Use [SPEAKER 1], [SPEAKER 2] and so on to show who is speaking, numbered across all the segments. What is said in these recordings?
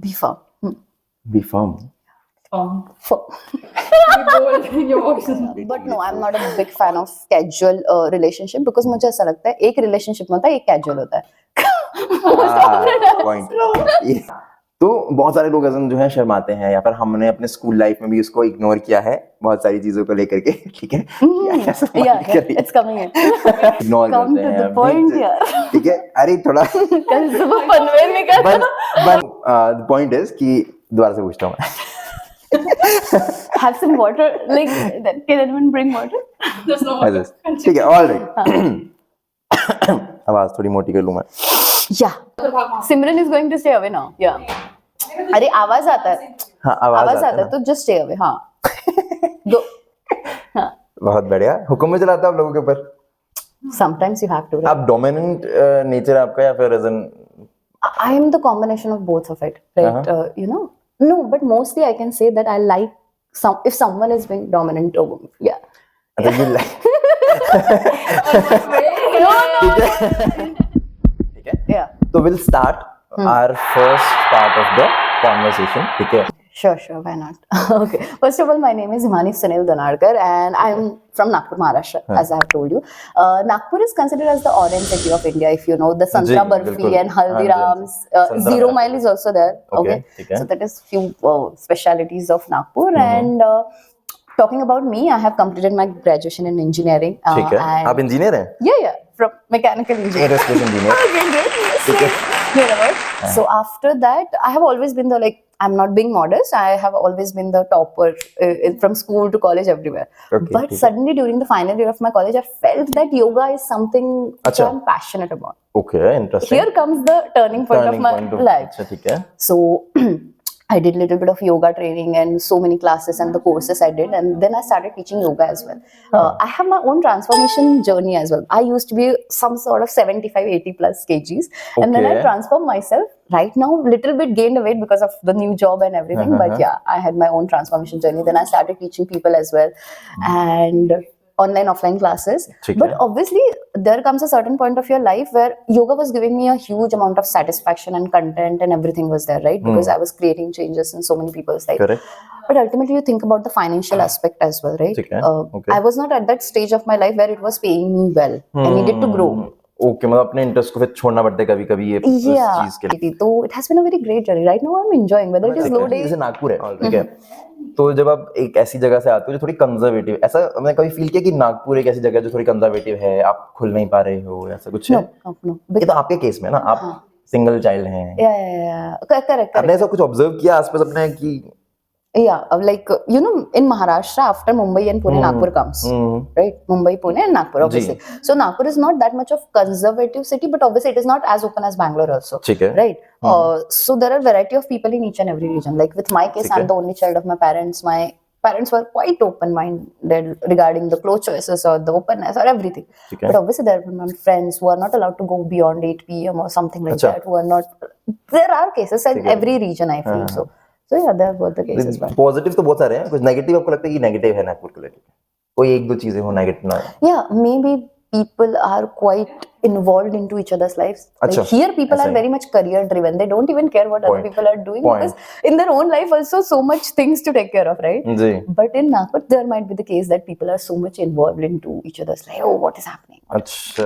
[SPEAKER 1] Be firm.
[SPEAKER 2] Be firm.
[SPEAKER 1] Firm. But no, I'm not a big fan of casual relationship because मुझे ऐसा लगता है एक relationship में होता है एक casual होता है.
[SPEAKER 2] Point. तो बहुत सारे लोग जो है शर्माते हैं या फिर हमने अपने स्कूल लाइफ में भी उसको इग्नोर किया है बहुत सारी चीजों को लेकर के, ठीक है?
[SPEAKER 1] Yeah, it's coming in.
[SPEAKER 2] Ignore
[SPEAKER 1] Come
[SPEAKER 2] करते
[SPEAKER 1] to
[SPEAKER 2] हैं
[SPEAKER 1] the point, यार.
[SPEAKER 2] ठीक है? अरे थोड़ा
[SPEAKER 1] कल सुबह पनवेल में क्या
[SPEAKER 2] the point is कि दोबारा से पूछता हूँ मैं.
[SPEAKER 1] Have some water, like can anyone bring water?
[SPEAKER 3] There's no water.
[SPEAKER 2] ठीक है, all right. आवाज थोड़ी मोटी कर लूँ मैं.
[SPEAKER 1] Yeah. Simran is going to stay away now. Yeah. अरे आवाज आता है.
[SPEAKER 2] हाँ, आवाज आता
[SPEAKER 1] है तो just stay away. हाँ. दो. हाँ.
[SPEAKER 2] बहुत बढ़िया. हुक्म में चलाता है आप लोगों के ऊपर.
[SPEAKER 1] Sometimes you have to.
[SPEAKER 2] आप dominant nature आपका या फिर as in?
[SPEAKER 1] I am the combination of both of it, right? You know, no, but mostly I can say that I like if someone is being dominant over me. Yeah.
[SPEAKER 2] I think you like.
[SPEAKER 1] Yeah.
[SPEAKER 2] So we'll start our first part of the conversation. Okay.
[SPEAKER 1] Sure, why not? Okay. First of all, my name is Himani Donadkar and I'm from Nagpur, Maharashtra, as I have told you. Nagpur is considered as the orange city of India. If you know the Santra Barfi and Haldirams, Zero Mile is also there. Okay. So that is few specialities of Nagpur. And talking about me, I have completed my graduation in engineering.
[SPEAKER 2] ठीक है. आप engineer हैं?
[SPEAKER 1] Yeah, from mechanical engineering.
[SPEAKER 2] Aerospace engineer.
[SPEAKER 1] Okay, good. So after that, I have always been I'm not being modest. I have always been the topper from school to college, everywhere. But suddenly during the final year of my college, I felt that yoga is something which I'm passionate about.
[SPEAKER 2] Okay, interesting.
[SPEAKER 1] Here comes the turning point of my life. So I did a little bit of yoga training and so many classes and the courses I did, and then I started teaching yoga as well. I have my own transformation journey as well. I used to be some sort of 75-80 plus kgs, and then I transformed myself. Right now, little bit gained weight because of the new job and everything. But yeah, I had my own transformation journey. Then I started teaching people as well, and online, offline classes. But obviously, there comes a certain point of your life where yoga was giving me a huge amount of satisfaction and content and everything was there, right? Because I was creating changes in so many people's life.
[SPEAKER 2] Correct.
[SPEAKER 1] But ultimately, you think about the financial aspect as well, right? I was not at that stage of my life where it was paying me well. I needed to grow.
[SPEAKER 2] Okay, मतलब अपने interest को फिर छोड़ना पड़ता है कभी-कभी ये चीज के लिए.
[SPEAKER 1] तो it has been a very great journey. Right now, I'm enjoying whether it is low days.
[SPEAKER 2] जैसे नागपुर है, ठीक है. तो जब आप एक ऐसी जगह से आते हो जो थोड़ी कंजर्वेटिव, ऐसा मैंने कभी फील किया कि नागपुर एक ऐसी जगह है जो थोड़ी कंजर्वेटिव है, आप खुल नहीं पा रहे हो, ऐसा कुछ है?
[SPEAKER 1] No.
[SPEAKER 2] ये तो आपके केस में ना, आप सिंगल चाइल्ड हैं.
[SPEAKER 1] Correct.
[SPEAKER 2] आपने ऐसा कुछ ऑब्जर्व किया आसपास अपने कि?
[SPEAKER 1] Yeah, like you know, in Maharashtra, after Mumbai and Pune, Nagpur comes, right? Mumbai, Pune, and Nagpur, obviously. So Nagpur is not that much of conservative city, but obviously it is not as open as Bangalore also, right? So there are variety of people in each and every region. Like with my case, I'm the only child of my parents. My parents were quite open-minded regarding the clothes choices or the openness or everything. But obviously there are my friends who are not allowed to go beyond 8 p.m. or something like that. Who are not. There are cases in every region, I feel so. So yeah, there were the cases.
[SPEAKER 2] Positive तो बहुत सारे हैं, कुछ negative आपको लगता है कि negative है नागपुर को लेकर? कोई एक दो चीजें हो नेगेटिव ना?
[SPEAKER 1] Yeah, maybe people are quite involved into each other's lives. Like here people are very much career driven. They don't even care what other people are doing because in their own life also so much things to take care of, right? But in Nagpur there might be the case that people are so much involved into each other's life. Oh, what is happening?
[SPEAKER 2] अच्छा,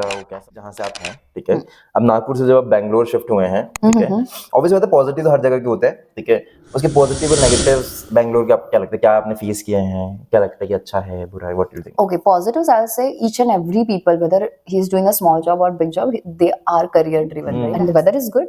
[SPEAKER 2] जहाँ से आप हैं, ठीक है. अब नागपुर से जब आप बैंगलोर शिफ्ट हुए हैं, ठीक है. ऑब्वियसली बात है, पॉजिटिव तो हर जगह के होते हैं, ठीक है. उसके पॉजिटिव और नेगेटिव्स बैंगलोर के आप क्या लगता है, क्या आपने फेस किए हैं, क्या लगता है कि अच्छा है, बुरा है, what do you think?
[SPEAKER 1] Okay, positives I'll say each and every people, whether he's doing a small job or big job, they are career driven, right? And the weather is good.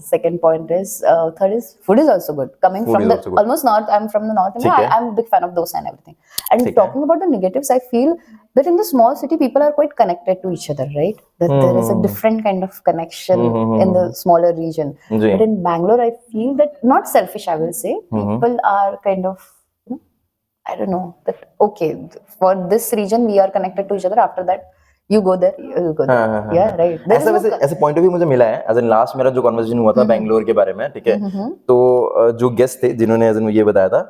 [SPEAKER 1] Second point is, third is food is also good. Coming from the almost north, I'm from the north, and I'm a big fan of dosa and everything. And talking about the negatives, I feel that in the small city people are quite connected to each other, right? That there is a different kind of connection in the smaller region. But in Bangalore, I feel that, not selfish, I will say, people are kind of, you know, I don't know, that okay, for this region we are connected to each other. After that, you go there, you go there. Yeah, right.
[SPEAKER 2] ऐसा वैसे ऐसे point of view मुझे मिला है. As in last मेरा जो conversation हुआ था बैंगलोर के बारे में, ठीक है. तो जो गेस्ट थे जिन्होंने एज इन ये बताया था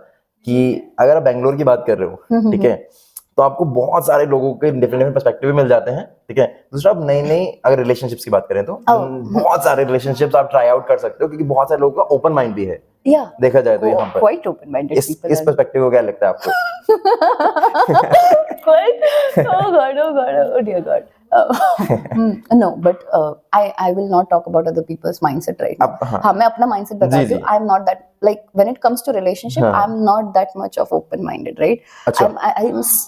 [SPEAKER 2] कि अगर आप बैंगलोर की बात कर रहे हो, ठीक है, तो आपको बहुत सारे लोगों के डिफरेंट पर्सपेक्टिव मिल जाते हैं, ठीक है. दूसरा, आप नई अगर रिलेशनशिप्स की बात करें तो बहुत सारे रिलेशनशिप्स आप ट्राई आउट कर सकते हो क्योंकि बहुत सारे लोगों का ओपन माइंड भी है,
[SPEAKER 1] Yeah,
[SPEAKER 2] देखा जाए तो यहाँ पर
[SPEAKER 1] quite open-minded
[SPEAKER 2] इस
[SPEAKER 1] people.
[SPEAKER 2] इस पर्सपेक्टिव को क्या लगता है आपको?
[SPEAKER 1] Quite, oh God, oh dear God. No, but I will not talk about other people's mindset right now. हाँ, मैं अपना mindset बताती हूँ. I'm not that, like when it comes to relationship, I'm not that much of open-minded, right?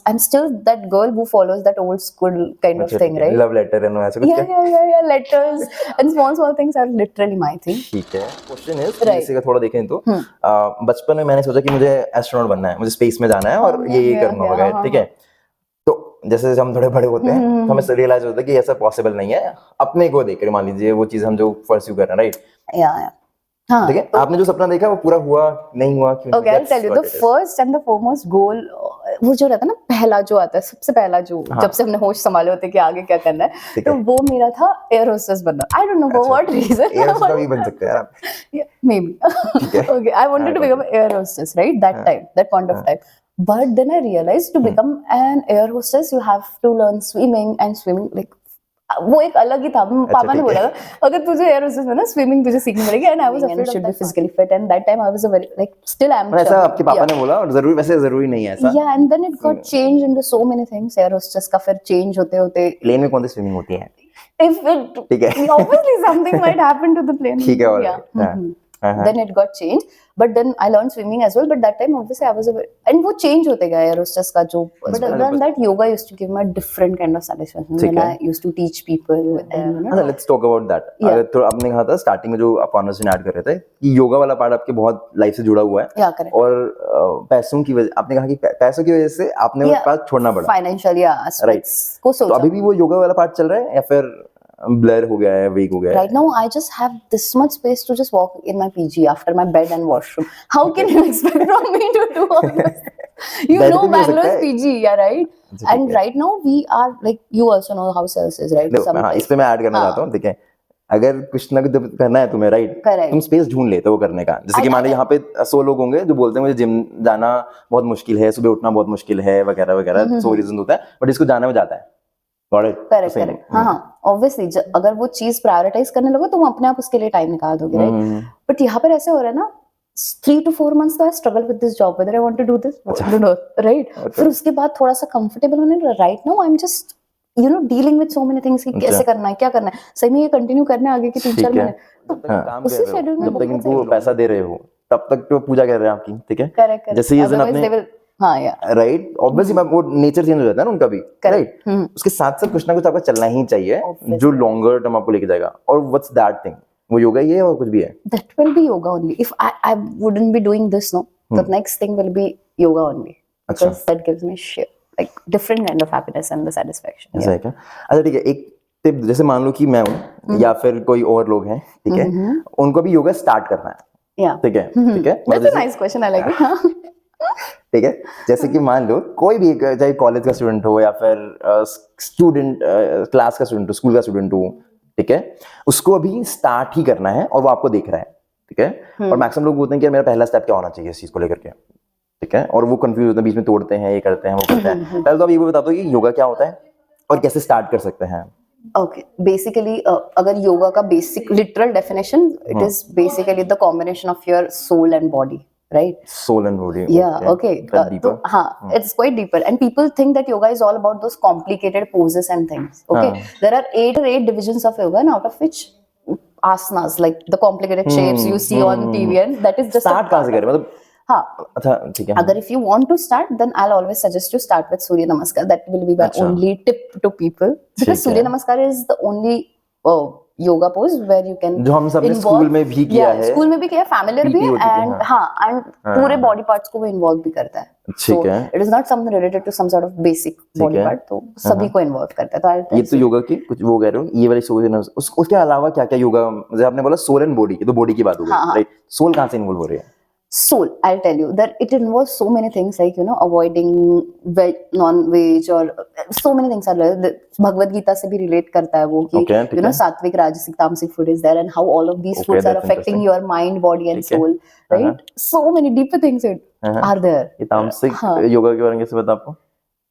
[SPEAKER 1] I'm still that girl who follows that old school kind of thing, right?
[SPEAKER 2] Love letter and ऐसा कुछ क्या?
[SPEAKER 1] Yeah, letters and small things are literally my thing.
[SPEAKER 2] ठीक है. Question is, इसी का थोड़ा देखें तो बचपन में मैंने सोचा कि मुझे एस्ट्रोनॉट बनना है, मुझे स्पेस में जाना है और ये करना होगा, ठीक है. तो जैसे जैसे हम थोड़े बड़े होते हैं तो हमें रियलाइज होता है कि ऐसा पॉसिबल नहीं है. अपने को देख कर मान लीजिए वो चीज हम जो परस्यू कर रहे हैं, राइट?
[SPEAKER 1] Yeah. हाँ,
[SPEAKER 2] ठीक है. आपने जो सपना देखा वो पूरा हुआ नहीं हुआ क्यों?
[SPEAKER 1] Okay, I'll tell you the first and the foremost goal, वो जो रहता है ना, पहला जो आता है, सबसे पहला जो जब से हमने होश संभाले होते हैं कि आगे क्या करना है, तो वो मेरा था एयर होस्टेस बनना. I don't know for what reason.
[SPEAKER 2] Air hostess भी बन सकते हैं आप.
[SPEAKER 1] Yeah, maybe. Okay, I wanted to become an air hostess, right? That time, that point of time. But then I realized to become an air hostess, you have to learn swimming, and swimming like वो एक अलग ही था. पापा ने बोला था अगर तुझे एयर होस्टेस बनना, स्विमिंग तुझे सीखनी पड़ेगी. And I was afraid should be physically fit, and that time I was a very like still I am.
[SPEAKER 2] ऐसा आपके पापा ने बोला और जरूरी वैसे जरूरी नहीं है ऐसा.
[SPEAKER 1] या and then it got change into so many things. Air hostess का फिर चेंज होते होते
[SPEAKER 2] प्लेन में कौन सी स्विमिंग होती है?
[SPEAKER 1] इफ इट
[SPEAKER 2] ठीक है,
[SPEAKER 1] obviously something might happen to the plane.
[SPEAKER 2] ठीक है, और
[SPEAKER 1] then it got changed, but then I learned swimming as well. But that time obviously I was and वो change होते गया air hostess का जो. But other than that, yoga used to give me a different kind of satisfaction when I used to teach people. And
[SPEAKER 2] let's talk about that. अगर तो आपने कहा था स्टार्टिंग में जो आप कॉन्वर्सेशन ऐड कर रहे थे कि योगा वाला पार्ट आपके बहुत लाइफ से जुड़ा हुआ है.
[SPEAKER 1] Yeah, correct.
[SPEAKER 2] और पैसों की वजह, आपने कहा कि पैसों की वजह से आपने वो पार्ट छोड़ना पड़ा.
[SPEAKER 1] Financial, yeah,
[SPEAKER 2] right. तो अभी भी वो योगा वाला पार्ट चल रहा है या फिर blur हो गया है, weak हो गया है?
[SPEAKER 1] Right now I just have this much space to just walk in my PG after my bed and washroom. How can you expect from me to do all this? You know Bangalore's PG, yeah, right? And right now we are like, you also know how sales is, right?
[SPEAKER 2] हाँ, इस पे मैं add करना चाहता हूँ. ठीक है, अगर कुछ ना कुछ करना है तुम्हें, राइट, तुम स्पेस ढूंढ लेते हो करने का. जैसे कि मान लो यहाँ पे 100 लोग होंगे जो बोलते हैं मुझे जिम जाना बहुत मुश्किल है, सुबह उठना बहुत मुश्किल है, वगैरह वगैरह, 100 रीजन होता है, बट इसको जाना में जाता है.
[SPEAKER 1] करेक्ट. हाँ, ऑब्वियसली अगर वो चीज प्रायोरिटाइज करने लगो तो तुम अपने आप उसके लिए टाइम निकाल दोगे, राइट? बट यहाँ पर ऐसे हो रहा है ना, 3 to 4 months तो I struggle with this job whether I want to do this, right? फिर उसके बाद थोड़ा सा कंफर्टेबल होने. Right now I am just dealing with so many things कि कैसे करना है, क्या करना है, सही में ये कंटिन्यू करना है आगे के 3-4 महीने. तो उसी शेड्यूल में
[SPEAKER 2] जब तक इनको पैसा दे रहे हो तब तक तो पूजा कर रहे हैं आपकी. ठीक है,
[SPEAKER 1] करेक्ट.
[SPEAKER 2] जैसे ये अपने,
[SPEAKER 1] हाँ, या
[SPEAKER 2] राइट, ऑब्वियसली वो नेचर चेंज हो जाता है ना उनका भी, राइट. उसके साथ साथ कुछ ना कुछ आपका चलना ही चाहिए जो लॉन्गर टर्म आपको लेके जाएगा. और व्हाट्स दैट थिंग? वो योगा ही है और कुछ भी है?
[SPEAKER 1] That will be yoga only. If I wouldn't be doing this, no, the next thing will be yoga only. Because that gives me like different kind of happiness and the satisfaction.
[SPEAKER 2] ऐसा है क्या? अच्छा, ठीक है, एक tip, जैसे मान लो कि मैं हूँ या फिर कोई और लोग हैं, ठीक है, उनको भी योगा स्टार्ट करना है. ठीक है, ठीक है.
[SPEAKER 1] That's a nice question. I like it.
[SPEAKER 2] ठीक है, जैसे कि मान लो कोई भी, चाहे कॉलेज का स्टूडेंट हो या फिर स्टूडेंट क्लास का स्टूडेंट हो, स्कूल का स्टूडेंट हो, ठीक है, उसको अभी स्टार्ट ही करना है और वो आपको देख रहा है. ठीक है, और मैक्सिमम लोग बोलते हैं कि मेरा पहला स्टेप क्या होना चाहिए इस चीज को लेकर के. ठीक है, और वो कंफ्यूज होते हैं, बीच में तोड़ते हैं, ये करते हैं, वो करते हैं. पहले तो आप ये बता दो कि योगा क्या होता है और कैसे स्टार्ट कर सकते हैं.
[SPEAKER 1] Okay, basically, अगर योगा का basic literal definition, it is basically the combination of your soul and body, right?
[SPEAKER 2] Soul and body.
[SPEAKER 1] Yeah, okay. So, it's quite deeper. And people think that yoga is all about those complicated poses and things. Okay, there are 8 divisions of yoga, and out of which asanas, like the complicated shapes you see on TV, and that is just
[SPEAKER 2] start कहाँ से करें, मतलब?
[SPEAKER 1] हाँ,
[SPEAKER 2] अच्छा, ठीक है.
[SPEAKER 1] अगर if you want to start, then I'll always suggest you start with Surya Namaskar. That will be my only tip to people, because Surya Namaskar is the only yoga pose where you can,
[SPEAKER 2] जो हम सबने school में भी किया है,
[SPEAKER 1] school में भी किया, फैमिलियर भी, एंड एंड पूरे बॉडी पार्ट्स को वो इन्वॉल्व भी करता है.
[SPEAKER 2] ठीक है,
[SPEAKER 1] it is not something related to some sort of basic body part, तो सभी को इन्वॉल्व करता है. तो
[SPEAKER 2] ये तो योगा की कुछ वो कह रहे हो, ये वाली सोल, उसके अलावा क्या क्या योगा, जैसे आपने बोला सोल एंड बॉडी, तो बॉडी की बात हो गई, राइट? सोल कहाँ से इन्वॉल्व हो रही है?
[SPEAKER 1] Soul, I'll tell you that it involves so many things, like avoiding non-veg, or so many things are there. Bhagavad Gita से भी relate करता है वो कि सात्विक, राजसिक, तामसिक food is there, and how all of these foods are affecting your mind, body and soul, right? So many deeper things are there.
[SPEAKER 2] ये तामसिक योगा के बारे में कैसे पता आपको?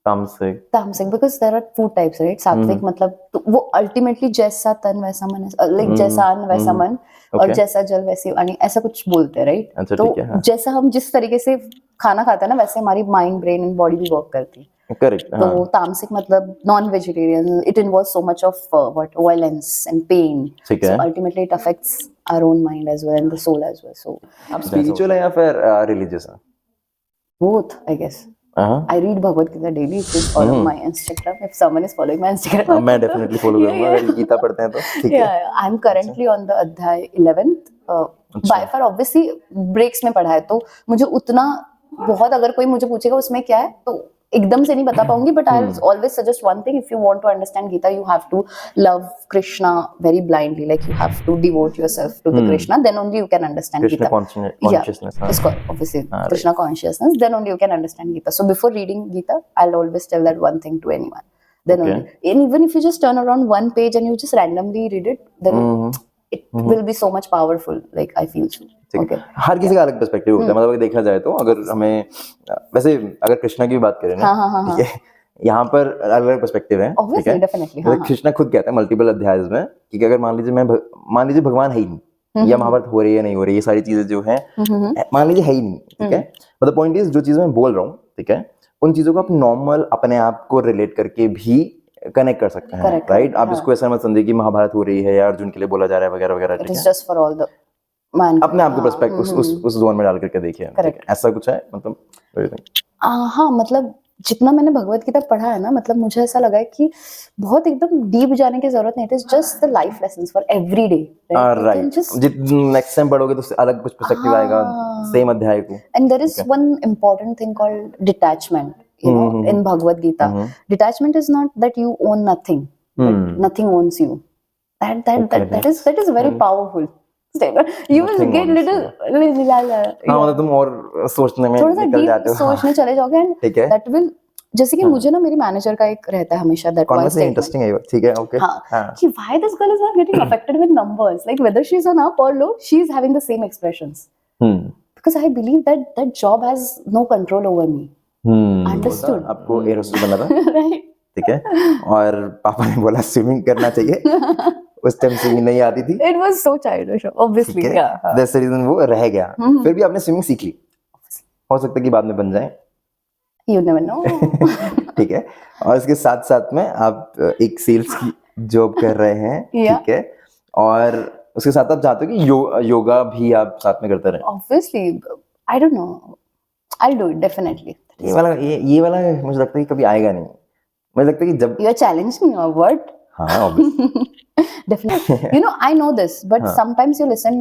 [SPEAKER 1] तामसिक because there are two types, right? सात्विक मतलब तो वो ultimately जैसा तन वैसा मन, like जैसा अन्न वैसा मन, और जैसा जल वैसी वाणी, ऐसा कुछ बोलते हैं, right?
[SPEAKER 2] अच्छा,
[SPEAKER 1] तो
[SPEAKER 2] ठीक है, हाँ.
[SPEAKER 1] जैसा हम जिस तरीके से खाना खाते हैं ना, वैसे हमारी माइंड, ब्रेन एंड बॉडी भी वर्क करती है.
[SPEAKER 2] करेक्ट.
[SPEAKER 1] तो तामसिक मतलब non vegetarian, it involves so much of what violence and pain,
[SPEAKER 2] ठीक
[SPEAKER 1] सो
[SPEAKER 2] है.
[SPEAKER 1] Ultimately it affects our own mind as well and the soul as well. So
[SPEAKER 2] आप स्पिरिचुअल है या फिर रिलीजियस है?
[SPEAKER 1] both, I guess. I read Bhagavad Gita daily. If you follow my Instagram, if someone is following my Instagram,
[SPEAKER 2] मैं definitely follow करूंगा अगर गीता पढ़ते हैं तो. ठीक है.
[SPEAKER 1] I'm currently on the अध्याय 11th. By far, obviously, breaks में पढ़ा है, तो मुझे उतना बहुत, अगर कोई मुझे पूछेगा उसमें क्या है तो एकदम से नहीं बता पाऊंगी, but I'll always suggest one thing: if you want to understand Gita, you have to love Krishna very blindly. Like you have to devote yourself to the Krishna. Then only you can understand
[SPEAKER 2] Krishna
[SPEAKER 1] Gita.
[SPEAKER 2] consciousness.
[SPEAKER 1] Yeah, obviously Krishna consciousness. Then only you can understand Gita. So before reading Gita, I'll always tell that one thing to anyone. Then only, and even if you just turn around one page and you just randomly read it, then it will be so much powerful. Like I feel so.
[SPEAKER 2] Okay. हर किसी का अलग perspective होता है, मतलब अगर देखा जाए तो, अगर हमें वैसे अगर कृष्णा की भी बात करें ना, ठीक है, यहाँ पर अलग अलग पर्सपेक्टिव है, ठीक है.
[SPEAKER 1] डेफिनेटली
[SPEAKER 2] कृष्णा खुद कहता है मल्टीपल अध्याय में कि अगर मान लीजिए भगवान है ही नहीं, या महाभारत हो रही है नहीं हो रही, ये सारी चीजें जो है मान लीजिए है ही नहीं, ठीक है, बट द पॉइंट इज जो चीजें मैं बोल रहा हूँ, ठीक है, उन चीजों को आप नॉर्मल अपने आप को रिलेट करके भी कनेक्ट कर सकते हैं, राइट? आप इसको ऐसा मत समझिए कि महाभारत हो रही है या अर्जुन के लिए बोला जा रहा है वगैरह वगैरह, ठीक है. अपने आप को पर्सपेक्टिव उस जोन में डाल करके देखिए, ऐसा कुछ है मतलब.
[SPEAKER 1] हाँ, मतलब जितना मैंने भगवत गीता पढ़ा है ना, मतलब मुझे ऐसा लगा है कि बहुत एकदम डीप जाने की जरूरत नहीं, it is just the life lessons for every day,
[SPEAKER 2] right? Next time पढ़ोगे तो अलग कुछ पर्सपेक्टिव आएगा सेम अध्याय को.
[SPEAKER 1] And there is one important thing called detachment, you know, in Bhagavad Gita. Detachment is not that you own nothing, but nothing owns you. That is very powerful. You will get little
[SPEAKER 2] मतलब तुम और सोचने में निकल जाते हो,
[SPEAKER 1] सोचने चले जाओगे, एंड that will, जैसे कि मुझे ना मेरी मैनेजर का एक रहता है हमेशा, that one statement.
[SPEAKER 2] इंटरेस्टिंग है, ठीक है, ओके,
[SPEAKER 1] कि why this girl is not getting affected with numbers, like whether she's on up or low, she's having the same expressions, because I believe that job has no control over me. Understood?
[SPEAKER 2] आपको air hostess बनना था, right? ठीक है, और पापा ने बोला swimming करना चाहिए. उस टाइम स्विमिंग नहीं आती थी.
[SPEAKER 1] It was so childish, obviously. Yeah.
[SPEAKER 2] That's the reason वो रह गया. फिर भी आपने स्विमिंग सीख ली. हो सकता है कि बाद में बन जाए.
[SPEAKER 1] You never know.
[SPEAKER 2] ठीक है. और इसके साथ साथ में आप एक सेल्स की जॉब कर रहे हैं, ठीक है, और उसके साथ आप चाहते हो कि योगा भी आप साथ में करते रहे.
[SPEAKER 1] Obviously, I don't know. I'll do it definitely.
[SPEAKER 2] ये वाला मुझे लगता है कि कभी आएगा नहीं. मुझे लगता है कि जब
[SPEAKER 1] you're challenging your word.
[SPEAKER 2] हाँ, obviously.
[SPEAKER 1] Definitely. You know, I know this, but sometimes you listen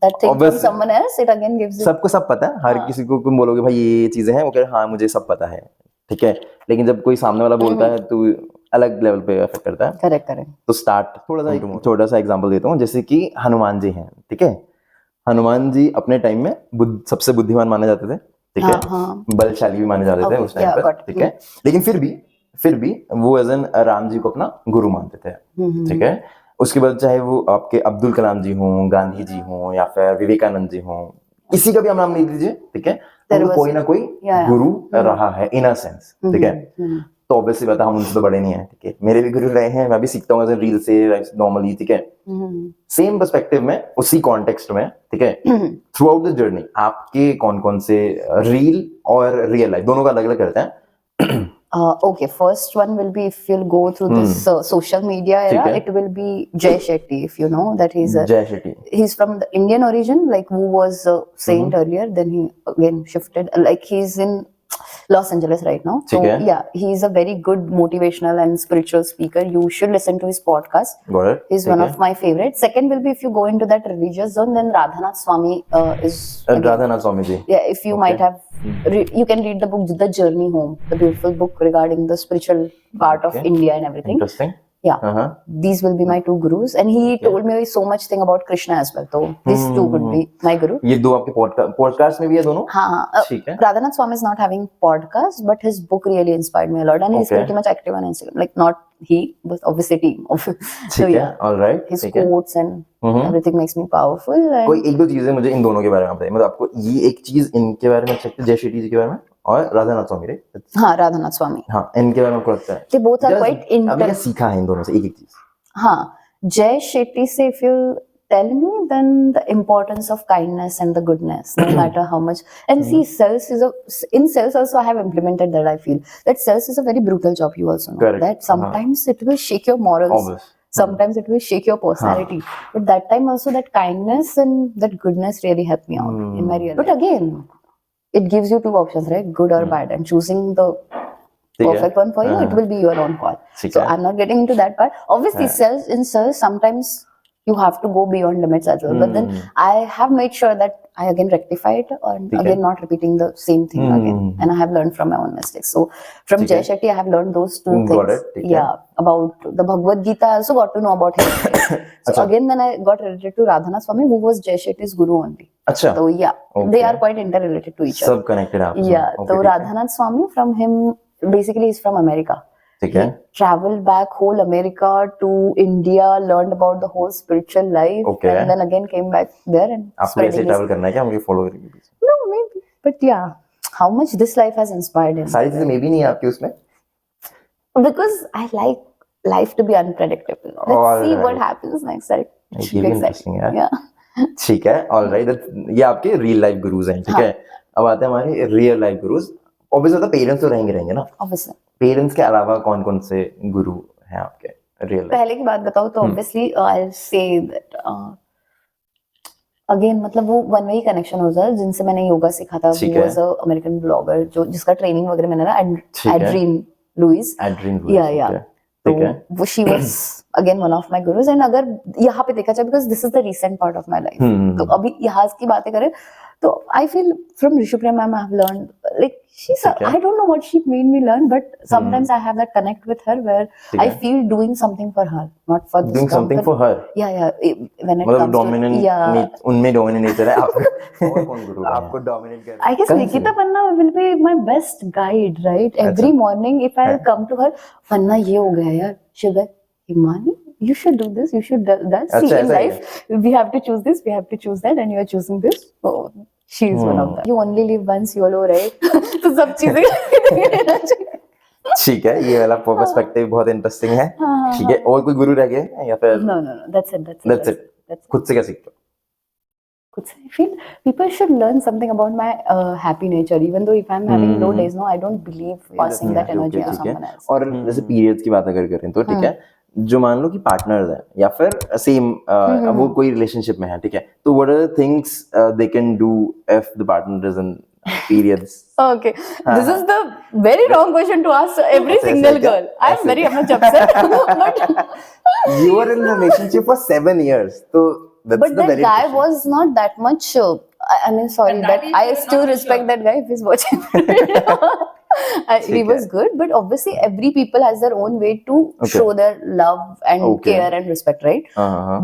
[SPEAKER 1] that thing from someone else, it again gives you.
[SPEAKER 2] सबको सब पता है, हर किसी को तुम बोलोगे भाई ये चीजें हैं, वो कह रहे हाँ मुझे सब पता है, ठीक है, लेकिन जब कोई सामने वाला बोलता है तो अलग लेवल पे इफेक्ट करता है.
[SPEAKER 1] करेक्ट.
[SPEAKER 2] तो स्टार्ट थोड़ा सा एग्जांपल देता हूँ, जैसे कि हनुमान जी हैं, ठीक है. हनुमान जी अपने टाइम में सबसे बुद्धिमान माने जाते थे, ठीक है, बलशाली भी माने जाते थे उस टाइम पर, ठीक है, लेकिन फिर भी वो एज एन राम जी को अपना गुरु मानते थे, ठीक है. उसके बाद चाहे वो आपके अब्दुल कलाम जी हों, गांधी जी हों, या फिर विवेकानंद जी हों, किसी का भी हम नाम नहीं दीजिए, ठीक है, तो कोई ना कोई गुरु रहा है इन अ सेंस, ठीक है. तो ऑब्वियसली बात है, हम उनसे तो बड़े नहीं हैं, ठीक है, मेरे भी गुरु रहे हैं, मैं भी सीखता हूँ रील से नॉर्मली, ठीक है. सेम पर्सपेक्टिव में, उसी कॉन्टेक्स्ट में, ठीक है, थ्रू आउट द जर्नी आपके कौन कौन से रील और रियल लाइफ दोनों का अलग अलग करते हैं.
[SPEAKER 1] Okay, first one will be, if you'll go through this social media era, it will be Jay Shetty, if you know that
[SPEAKER 2] Jay Shetty.
[SPEAKER 1] He's from the Indian origin, like who was a saint earlier, then he again shifted, like he's in Los Angeles right now. So yeah, he's a very good motivational and spiritual speaker. You should listen to his podcast.
[SPEAKER 2] Got it.
[SPEAKER 1] He's one of my favorites. Second will be, if you go into that religious zone, then Radhanath Swami is
[SPEAKER 2] Radhanath Swami ji.
[SPEAKER 1] Yeah, if you might have you can read the book The Journey Home, the beautiful book regarding the spiritual part of India and everything.
[SPEAKER 2] Interesting.
[SPEAKER 1] Yeah, these will be my two gurus, and he told me so much thing about Krishna as well. So these two would be my guru.
[SPEAKER 2] ये दो आपके podcast में भी है दोनों?
[SPEAKER 1] हाँ, ठीक है. Radhanath Swami is not having podcast, but his book really inspired me a lot, and he's pretty much active on Instagram. Like not he, but obviously team. So yeah,
[SPEAKER 2] all right.
[SPEAKER 1] His quotes and everything makes me powerful.
[SPEAKER 2] कोई एक दो चीजें मुझे इन दोनों के बारे में बताइए, मतलब आपको ये एक चीज इनके बारे में अच्छी लगती है, जय शेट्टी जी के बारे में, और राधानाथ स्वामी रे।
[SPEAKER 1] हाँ, राधानाथ स्वामी।
[SPEAKER 2] हाँ, इनके बारे में आपको लगता है?
[SPEAKER 1] They both are quite
[SPEAKER 2] अभी क्या सीखा है इन दोनों से एक एक चीज?
[SPEAKER 1] हाँ, Jay Shetty से if you tell me, then the importance of kindness and the goodness, no matter how much. And see, sales is in sales also I have implemented that. I feel that sales is a very brutal job. You also know
[SPEAKER 2] Correct.
[SPEAKER 1] that sometimes it will shake your morals.
[SPEAKER 2] Obvious.
[SPEAKER 1] Sometimes it will shake your personality. But that time also that kindness and that goodness really helped me out in my real life. But again, it gives you two options, right? Good or bad. And choosing the perfect one for you, it will be your own call. So I'm not getting into that part. Obviously, sales, sometimes you have to go beyond limits as well. But then I have made sure that I again rectify it, or again not repeating the same thing again. And I have learned from my own mistakes. So from Jay Shetty, I have learned those two things. Yeah, about the Bhagavad Gita. I also got to know about him. So again, then I got related to Radhanath Swami, who was Jay Shetty's guru only. So yeah, they are quite interrelated to each other.
[SPEAKER 2] Sub connected.
[SPEAKER 1] Yeah. So Radhanath Swami, from him, basically he's from America. He traveled back whole America to India, learned about the whole spiritual life, and then again came back there and
[SPEAKER 2] spreading his... travel करना है क्या? हमको follow करेंगे?
[SPEAKER 1] No, maybe, but yeah, how much this life has inspired him.
[SPEAKER 2] सारी चीजें maybe नहीं आपकी उसमें?
[SPEAKER 1] Because I like life to be unpredictable. Let's see what happens next. It should be exciting. Yeah.
[SPEAKER 2] ठीक है, all right. ये आपके real life gurus हैं, ठीक है? अब आते हैं हमारे real life gurus. Obviously तो पेरेंट्स तो रहेंगे ना? Obviously. पेरेंट्स के अलावा कौन कौन से गुरु हैं आपके रियल लाइफ?
[SPEAKER 1] पहले की बात बताऊं तो obviously I say that again मतलब वो वन वे कनेक्शन हो जाए जिनसे मैंने योगा सीखा था. वो वाज अ अमेरिकन ब्लॉगर जो जिसका ट्रेनिंग वगैरह मैंने ना एड्रीन लुइस. या तो वो she was again one of my gurus. And अगर यहाँ पे देखा जाए because this is the recent part of my life, तो अभी यहाँ की बातें करें तो I feel from Rishupriya ma'am I have learned, like she's I don't know what she made me learn, but sometimes I have that connect with her where I feel doing something for her, not for
[SPEAKER 2] doing something for her.
[SPEAKER 1] Yeah. When it comes
[SPEAKER 2] dominant, to उनमें dominant nature है आपको. और कौन गुरु आपको dominate कर?
[SPEAKER 1] I guess Nikita Panna will be my best guide, right? Every morning if I come to her, Panna ये हो गया यार, she'll be like, Himani, you should do this, you should do that. See, in life, we have to choose this, we have to choose that, and you are choosing this. So, she is one of them. You only live once, YOLO, right? तो सब चीजें
[SPEAKER 2] ठीक है, ये वाला perspective बहुत interesting है. ठीक है, और कोई गुरु रह गए या फिर?
[SPEAKER 1] No, that's it.
[SPEAKER 2] खुद से क्या सीखते हो?
[SPEAKER 1] I feel people should learn something about my happy nature. Even though if I'm having low days, no, I don't believe passing that energy to someone else.
[SPEAKER 2] और जैसे पीरियड्स की बात अगर करें तो ठीक है, जो मान लो कि पार्टनर्स हैं या फिर सेम वो कोई रिलेशनशिप में है, ठीक है, तो what are the things they can do if the partner is in periods?
[SPEAKER 1] Okay, this is the very wrong question to ask every single girl. I'm very much upset. But
[SPEAKER 2] you were in a relationship for 7 years, so
[SPEAKER 1] but that guy was not that much. I mean, sorry, that I still respect that guy if he's watching. He was good, but obviously every people has their own way to show their love and care and respect, right?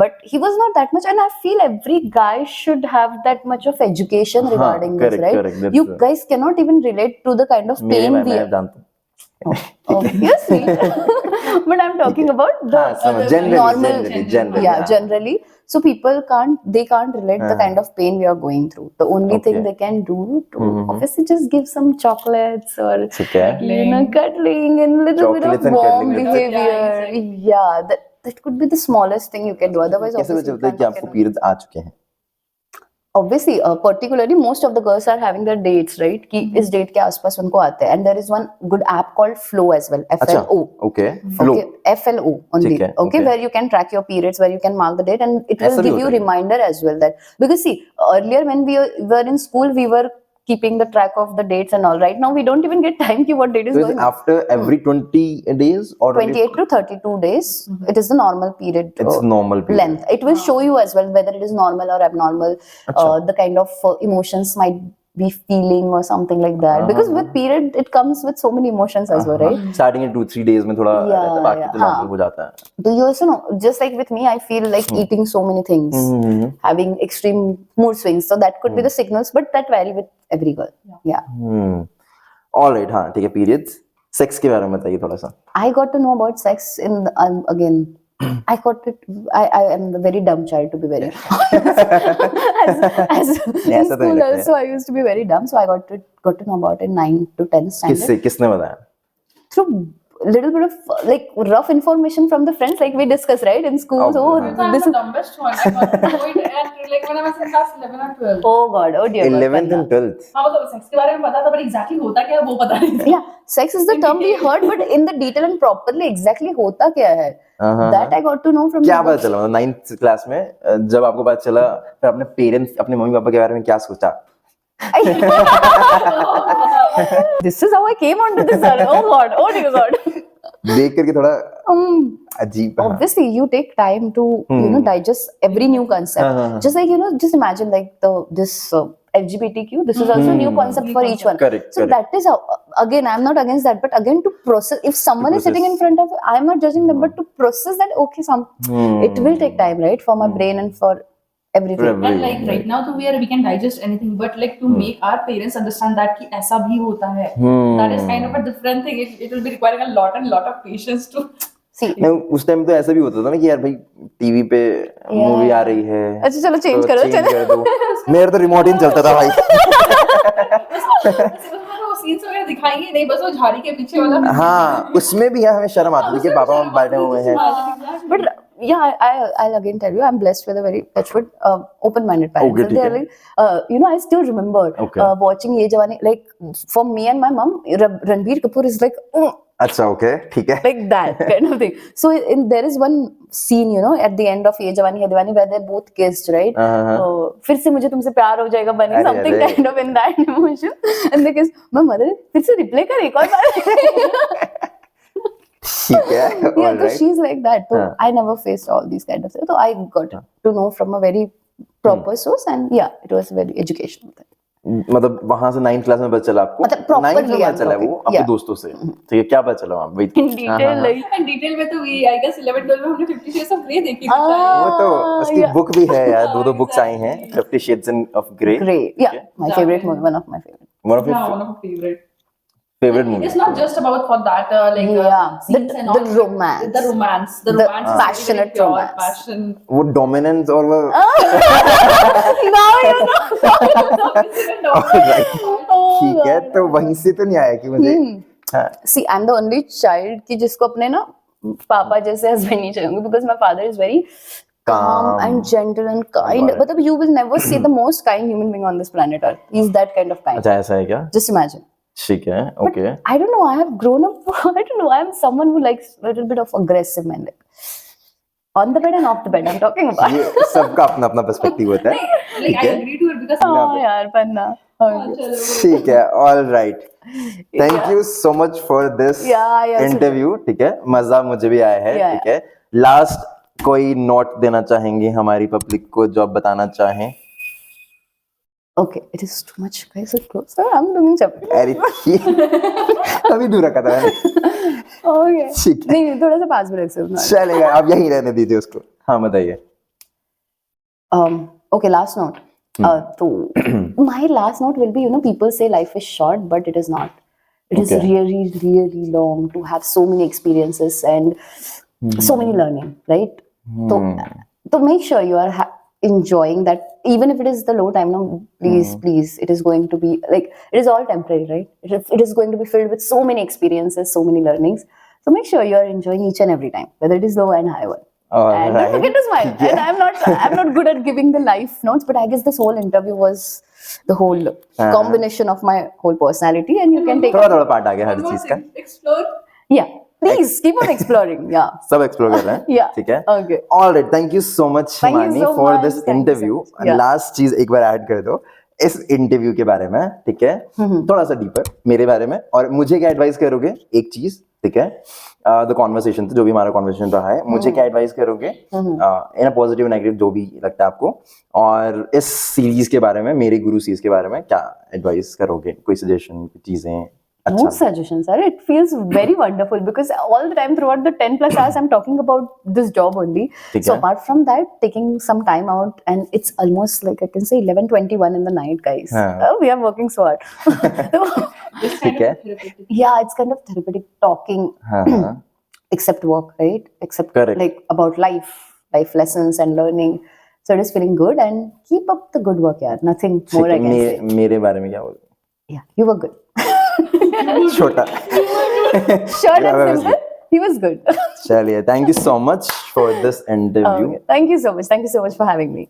[SPEAKER 1] But he was not that much, and I feel every guy should have that much of education regarding this, right? You guys cannot even relate to the kind of pain we have. You're sweet. But I'm talking about the normal, generally. So people can't relate the kind of pain we are going through. The only thing they can do to obviously just give some chocolates or cuddling and little bit of warm behavior. Yeah, that could be the smallest thing you can do. Otherwise,
[SPEAKER 2] कैसे पता चलता है कि आपको periods आ चुके हैं?
[SPEAKER 1] Obviously, particularly most of the girls are having their dates, right? कि इस date के आसपास उनको आते हैं. And there is one good app called Flow as well. FLO.
[SPEAKER 2] Okay. Flow.
[SPEAKER 1] FLO only. Okay, where you can track your periods, where you can mark the date, and it will give you reminder as well. That because see, earlier when we were in school, we were keeping the track of the dates and all. Right now, we don't even get time ki what date is going on.
[SPEAKER 2] After every 20 days or
[SPEAKER 1] 28 to 32 days, it is the normal period.
[SPEAKER 2] It's normal period.
[SPEAKER 1] Length. It will show you as well whether it is normal or abnormal. The kind of emotions might be feeling or something like that. Because with period, it comes with so many emotions as well, right?
[SPEAKER 2] Starting in 2-3 days में थोड़ा रहता है, बाकी तो normal हो जाता है.
[SPEAKER 1] Do you also know? Just like with me, I feel like eating so many things, having extreme mood swings. So that could be the signals, but that vary with every girl. Yeah.
[SPEAKER 2] All right, हाँ ठीक है. Periods, sex के बारे में बताइए थोड़ा सा.
[SPEAKER 1] I got to know about sex in again I got it. I am the very dumb child, to be very as in
[SPEAKER 2] ऐसा तो नहीं
[SPEAKER 1] school
[SPEAKER 2] लगता है।
[SPEAKER 1] also I used to be very dumb, so I got to know about it 9 to 10 standard
[SPEAKER 2] किसने बताया?
[SPEAKER 1] through little bit of like rough information from the friends, like we discuss right in school.
[SPEAKER 2] Oh,
[SPEAKER 1] So
[SPEAKER 2] हाँ.
[SPEAKER 3] I'm
[SPEAKER 1] this
[SPEAKER 3] the
[SPEAKER 1] is
[SPEAKER 3] dumbest one. I got to know it at like when I was in class 11 or 12.
[SPEAKER 1] oh god, oh dear god,
[SPEAKER 2] 11th
[SPEAKER 1] Panna.
[SPEAKER 2] and 12th.
[SPEAKER 3] हाँ मतलब sex के बारे में पता था पर exactly होता क्या है वो पता नहीं था.
[SPEAKER 1] Yeah, sex is the
[SPEAKER 3] In
[SPEAKER 1] term we
[SPEAKER 3] detail.
[SPEAKER 1] heard, but in the detail and properly exactly होता क्या है, that I got to know from
[SPEAKER 2] क्या
[SPEAKER 1] the
[SPEAKER 2] पता
[SPEAKER 1] books.
[SPEAKER 2] चला मतलब 9th क्लास में जब आपको पता चला फिर अपने पेरेंट्स अपने मम्मी पापा के बारे में क्या सोचा?
[SPEAKER 1] This is how I came onto this. Oh god, oh dear god.
[SPEAKER 2] देख करके थोड़ा अजीब. हाँ.
[SPEAKER 1] Obviously, you take time to digest every new concept. Just like just imagine like this LGBTQ. This is also a new concept for each one.
[SPEAKER 2] Correct,
[SPEAKER 1] So that is how. Again, I'm not against that, but again to process. If someone is sitting in front of, I'm not judging them, but to process that, okay, it will take time, right, for my brain and for everything.
[SPEAKER 3] And like right now तो we can digest anything, but like to make our parents understand that कि ऐसा भी होता है, that is kind of a different thing. It will be requiring a lot of patience to
[SPEAKER 1] See,
[SPEAKER 2] नहीं उस time तो ऐसा भी होता था ना कि यार भाई टीवी पे मूवी आ रही है.
[SPEAKER 1] अच्छा चलो चेंज
[SPEAKER 2] तो
[SPEAKER 1] करो
[SPEAKER 2] change कर दो. मेरा तो रिमोट ही नहीं चलता था भाई.
[SPEAKER 3] वो सीन्स वगैरह दिखाएंगे नहीं, बस वो झाड़ी के पीछे वाला.
[SPEAKER 2] हाँ उसमें भी यार हमें शर्म आती थी कि पापा मम्मी बैठे हुए हैं.
[SPEAKER 1] but yeah, I'll again tell you, I'm blessed with a very touchwood, open-minded parents.
[SPEAKER 2] Okay,
[SPEAKER 1] They're
[SPEAKER 2] ठीक
[SPEAKER 1] like, I still remember
[SPEAKER 2] Okay.
[SPEAKER 1] watching Ye Jawani. Like for me and my mom, Ranbir Kapoor is like.
[SPEAKER 2] अच्छा okay ठीक है.
[SPEAKER 1] Like that kind of thing. So there is one scene, at the end of Ye Jawani Hai Diwani where they're both kissed, right? फिर से मुझे तुमसे प्यार हो जाएगा बनी,
[SPEAKER 2] अरे,
[SPEAKER 1] something
[SPEAKER 2] अरे.
[SPEAKER 1] kind of in that emotion. And they kiss. My mother, फिर से replay कर एक और बार.
[SPEAKER 2] ठीक है.
[SPEAKER 1] Yeah,
[SPEAKER 2] all
[SPEAKER 1] so
[SPEAKER 2] right.
[SPEAKER 1] she's like that. So I never faced all these kind of things. So I got to know from a very proper source, and yeah, it was very educational.
[SPEAKER 2] मतलब वहां से 9th class में पता चला आपको?
[SPEAKER 1] मतलब properly
[SPEAKER 2] 9th में पता
[SPEAKER 1] I'm
[SPEAKER 2] चला
[SPEAKER 1] talking.
[SPEAKER 2] वो अपने
[SPEAKER 1] Yeah.
[SPEAKER 2] दोस्तों से. ठीक है क्या पता चला वहाँ? Wait.
[SPEAKER 1] In detail, like.
[SPEAKER 3] And detail में तो we I guess 11 12 में हमने 50 Shades of Grey देखी थी.
[SPEAKER 2] वो तो उसकी
[SPEAKER 1] yeah.
[SPEAKER 2] बुक भी है यार. दो बुक्स आई हैं 50 Shades of Grey.
[SPEAKER 1] Great. Yeah, my favorite movie, one of my favorite.
[SPEAKER 2] One of your
[SPEAKER 3] Yeah, one of my favorite.
[SPEAKER 2] favorite movies.
[SPEAKER 3] It's not just about for that like
[SPEAKER 1] Yeah,
[SPEAKER 3] scenes and
[SPEAKER 1] the
[SPEAKER 3] all.
[SPEAKER 1] romance.
[SPEAKER 3] The romance
[SPEAKER 1] The
[SPEAKER 3] is very, very
[SPEAKER 1] passionate
[SPEAKER 3] pure
[SPEAKER 1] romance.
[SPEAKER 3] passion.
[SPEAKER 2] वो dominance और वो
[SPEAKER 1] Now you know.
[SPEAKER 2] Alright. ठीक है तो वहीं से तो नहीं आया कि मुझे. हाँ.
[SPEAKER 1] See, I'm the only child कि जिसको अपने ना पापा जैसे हस्बैंड नहीं चाहिए, because my father is very calm and gentle and kind.
[SPEAKER 2] Got it.
[SPEAKER 1] मतलब you will never see the most kind human being on this planet Earth. He's that kind of kind.
[SPEAKER 2] अच्छा ऐसा है क्या?
[SPEAKER 1] Just imagine.
[SPEAKER 2] ठीक है okay.
[SPEAKER 1] I don't know. I have grown up. I don't know. I'm someone who likes a little bit of aggressive men. On the bed and off the bed. I'm talking about.
[SPEAKER 2] ये सबका अपना अपना perspective होता है.
[SPEAKER 3] Like I agree to it because
[SPEAKER 1] हाँ यार पन्ना.
[SPEAKER 2] ठीक है all right. Thank you so much for this
[SPEAKER 1] Yeah,
[SPEAKER 2] interview. ठीक है मजा मुझे भी आया है.
[SPEAKER 1] Yeah,
[SPEAKER 2] ठीक है लास्ट कोई नोट देना चाहेंगे हमारी पब्लिक को जो आप बताना चाहें?
[SPEAKER 1] Okay, it is too much. Guys, it's close. I'm doing something.
[SPEAKER 2] अरे अभी दूर रखा था मैंने.
[SPEAKER 1] Okay.
[SPEAKER 2] ठीक है
[SPEAKER 1] नहीं थोड़ा सा पास में रख सकते हो.
[SPEAKER 2] चलेगा आप यहीं रहने दीजिए उसको. हाँ बताइए.
[SPEAKER 1] Okay, last note. So my last note will be, people say life is short, but it is not. It is
[SPEAKER 2] Okay.
[SPEAKER 1] really, really long to have so many experiences and so many learning, right? So make sure you are enjoying that, even if it is the low time. No, please, it is going to be like, it is all temporary, right? It is going to be filled with so many experiences, so many learnings. So make sure you are enjoying each and every time, whether it is low and high one. And don't forget to smile. And I'm not good at giving the life notes, but I guess this whole interview was the whole combination of my whole personality, and you can take
[SPEAKER 2] थोड़ा थोड़ा part आ गया हर चीज का.
[SPEAKER 3] explore.
[SPEAKER 1] yeah. Please keep on exploring. Yeah.
[SPEAKER 2] सब explore कर रहे हैं.
[SPEAKER 1] Yeah.
[SPEAKER 2] ठीक है.
[SPEAKER 1] Okay.
[SPEAKER 2] Alright thank you so much
[SPEAKER 1] Thank you
[SPEAKER 2] Himani
[SPEAKER 1] so
[SPEAKER 2] for
[SPEAKER 1] much.
[SPEAKER 2] This
[SPEAKER 1] Thank you so
[SPEAKER 2] interview.
[SPEAKER 1] much. Yeah.
[SPEAKER 2] Last चीज एक बार ऐड कर दो इस इंटरव्यू के बारे में. ठीक है थोड़ा सा डीपर मेरे बारे में और मुझे क्या एडवाइस करोगे एक चीज. ठीक है द कॉन्वर्सेशन जो भी हमारा कॉन्वर्सेशन रहा है मुझे क्या एडवाइस करोगे इन अ पॉजिटिव नेगेटिव जो भी लगता है आपको. और इस सीरीज के बारे में मेरे गुरु सीरीज के बारे में क्या एडवाइस करोगे? कोई सजेशन चीजें?
[SPEAKER 1] No suggestions, sir. It feels very wonderful because all the time throughout the 10 plus hours I'm talking about this job only.
[SPEAKER 2] ठीक
[SPEAKER 1] So
[SPEAKER 2] है.
[SPEAKER 1] apart from that, taking some time out, and it's almost like I can say 11:21 in the night, guys.
[SPEAKER 2] हाँ.
[SPEAKER 1] We are working so hard.
[SPEAKER 3] This kind
[SPEAKER 2] ठीक है.
[SPEAKER 3] of therapeutic.
[SPEAKER 1] Yeah, it's kind of therapeutic talking.
[SPEAKER 2] हाँ हाँ
[SPEAKER 1] except work, right? Except
[SPEAKER 2] Correct.
[SPEAKER 1] like about life lessons and learning. So it is feeling good, and keep up the good work, yaar. Nothing more I can say.
[SPEAKER 2] मेरे बारे में क्या बोल?
[SPEAKER 1] Yeah, you were good.
[SPEAKER 2] छोटा.
[SPEAKER 1] Short and simple. He was good.
[SPEAKER 2] चलिए, thank you so much for this interview.
[SPEAKER 1] Okay. Thank you so much. Thank you so much for having me.